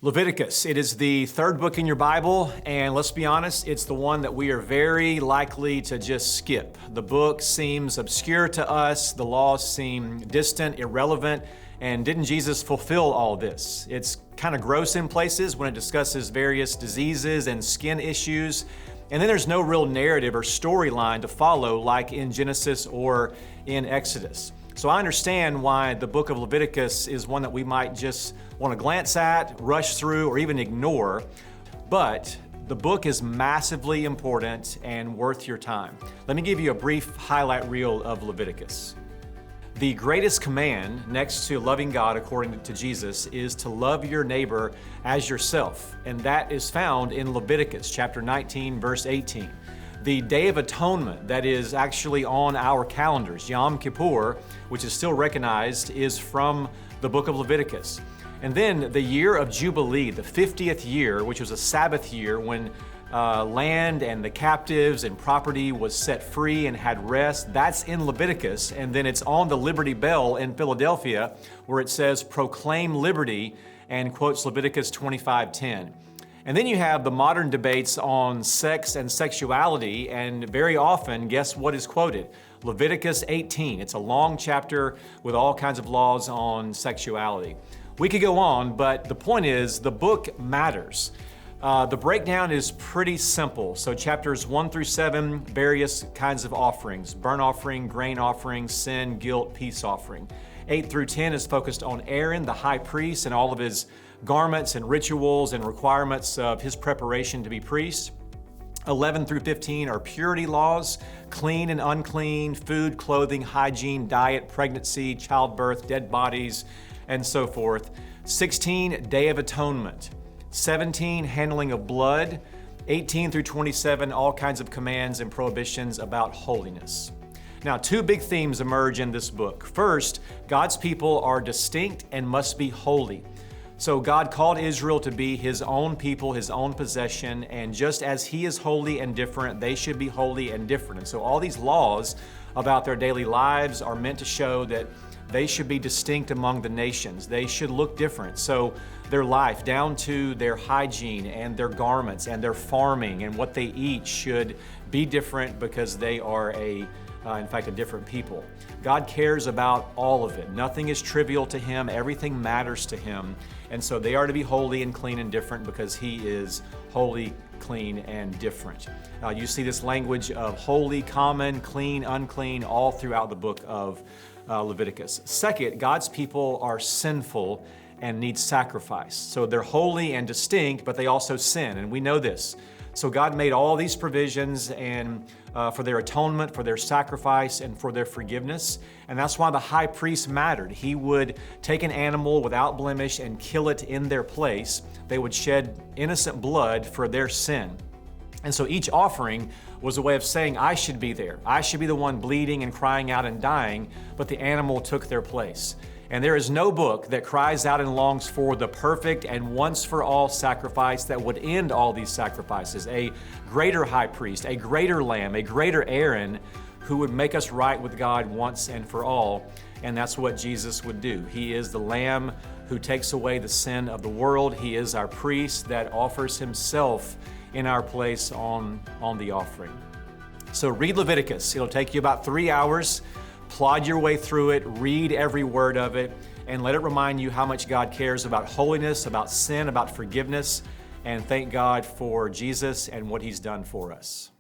Leviticus. It is the third book in your Bible, and let's be honest, it's the one that we are very likely to just skip. The book seems obscure to us, the laws seem distant, irrelevant, and didn't Jesus fulfill all this? It's kind of gross in places when it discusses various diseases and skin issues, and then there's no real narrative or storyline to follow like in Genesis or in Exodus. So I understand why the book of Leviticus is one that we might just want to glance at, rush through, or even ignore, but the book is massively important and worth your time. Let me give you a brief highlight reel of Leviticus. The greatest command next to loving God according to Jesus is to love your neighbor as yourself, and that is found in Leviticus chapter 19, verse 18. The Day of Atonement that is actually on our calendars, Yom Kippur, which is still recognized, is from the book of Leviticus. And then the year of Jubilee, the 50th year, which was a Sabbath year when land and the captives and property was set free and had rest, that's in Leviticus. And then it's on the Liberty Bell in Philadelphia where it says, "Proclaim liberty," and quotes Leviticus 25:10. And then you have the modern debates on sex and sexuality, and very often, guess what is quoted? Leviticus 18. It's a long chapter with all kinds of laws on sexuality. We could go on, but the point is the book matters. The breakdown is pretty simple. So chapters 1 through 7, various kinds of offerings: burnt offering, grain offering, sin, guilt, peace offering. 8 through 10 is focused on Aaron, the high priest, and all of his garments and rituals and requirements of his preparation to be priest. 11 through 15 are purity laws: clean and unclean, food, clothing, hygiene, diet, pregnancy, childbirth, dead bodies, and so forth. 16, Day of Atonement. 17, handling of blood. 18 through 27, all kinds of commands and prohibitions about holiness. Now, two big themes emerge in this book. First, God's people are distinct and must be holy. So God called Israel to be His own people, His own possession, and just as He is holy and different, they should be holy and different. And so all these laws about their daily lives are meant to show that they should be distinct among the nations. They should look different. So their life, down to their hygiene and their garments and their farming and what they eat, should be different because they are in fact, a different people. God cares about all of it. Nothing is trivial to Him. Everything matters to Him. And so they are to be holy and clean and different because He is holy, clean, and different. You see this language of holy, common, clean, unclean, all throughout the book of Leviticus. Second, God's people are sinful and need sacrifice. So they're holy and distinct, but they also sin, and we know this. So God made all these provisions and for their atonement, for their sacrifice, and for their forgiveness. And that's why the high priest mattered. He would take an animal without blemish and kill it in their place. They would shed innocent blood for their sin. And so each offering was a way of saying, I should be there. I should be the one bleeding and crying out and dying, but the animal took their place. And there is no book that cries out and longs for the perfect and once-for-all sacrifice that would end all these sacrifices. A greater high priest, a greater lamb, a greater Aaron who would make us right with God once and for all. And that's what Jesus would do. He is the Lamb who takes away the sin of the world. He is our priest that offers Himself in our place on the offering. So read Leviticus. It'll take you about 3 hours. Plod your way through it, read every word of it, and let it remind you how much God cares about holiness, about sin, about forgiveness, and thank God for Jesus and what He's done for us.